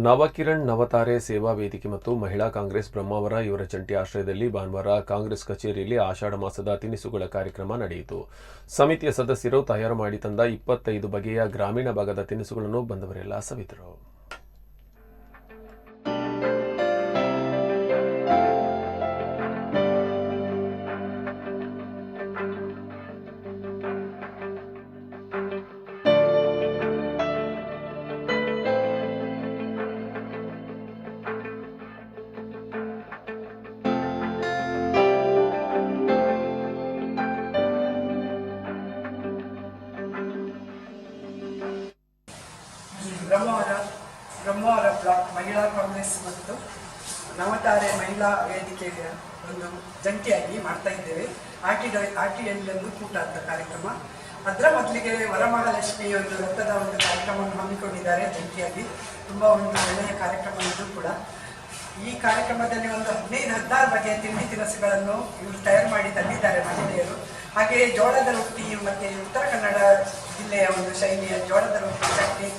ನವಕಿರಣ್ ನವತಾರೆ ಸೇವಾ ವೇದಿಕೆ ಮತ್ತು ಮಹಿಳಾ ಕಾಂಗ್ರೆಸ್ ಬ್ರಹ್ಮಾವರ ಇವರ ಜಂಟಿ ಆಶ್ರಯದಲ್ಲಿ ಭಾನುವಾರ ಕಾಂಗ್ರೆಸ್ ಕಚೇರಿಯಲ್ಲಿ ಆಷಾಢ ಮಾಸದ ತಿನಿಸುಗಳ ಕಾರ್ಯಕ್ರಮ ನಡೆಯಿತು. ಸಮಿತಿಯ ಸದಸ್ಯರು ತಯಾರು ಮಾಡಿ ತಂದ 25 ಬಗೆಯ ಗ್ರಾಮೀಣ ಭಾಗದ ತಿನಿಸುಗಳನ್ನು ಬಂದವರೆಲ್ಲ ಸವಿದರು. ಬ್ರಹ್ಮಾವರ ಬ್ಲಾಕ್ ಮಹಿಳಾ ಕಾಂಗ್ರೆಸ್ ಮತ್ತು ನವತಾರೆ ಮಹಿಳಾ ವೇದಿಕೆಯ ಒಂದು ಜಂಟಿಯಾಗಿ ಮಾಡ್ತಾ ಇದ್ದೇವೆ. ಆಟಿಯಲ್ಲಿ ಒಂದು ಕೂಟ ಅಂತ ಕಾರ್ಯಕ್ರಮ. ಅದರ ಮೊದಲಿಗೆ ವರಮಹಾಲಕ್ಷ್ಮಿ ಒಂದು ರಥದ ಒಂದು ಕಾರ್ಯಕ್ರಮವನ್ನು ಹಮ್ಮಿಕೊಂಡಿದ್ದಾರೆ ಜಂಟಿಯಾಗಿ. ತುಂಬ ಒಂದು ಒಳ್ಳೆಯ ಕಾರ್ಯಕ್ರಮ ಇದು ಕೂಡ. ಈ ಕಾರ್ಯಕ್ರಮದಲ್ಲಿ ಒಂದು 15-16 ಬಗೆಯ ತಿಂಡಿ ತಿನಿಸುಗಳನ್ನು ಇವರು ತಯಾರು ಮಾಡಿ ತಂದಿದ್ದಾರೆ ಮಹಿಳೆಯರು. ಹಾಗೆಯೇ ಜೋಳದ ರೊಟ್ಟಿ ಮತ್ತು ಉತ್ತರ ಕನ್ನಡ ಜಿಲ್ಲೆಯ ಒಂದು ಶೈಲಿಯ ಜೋಳದ ರೊಟ್ಟಿ ಚಟ್ನಿ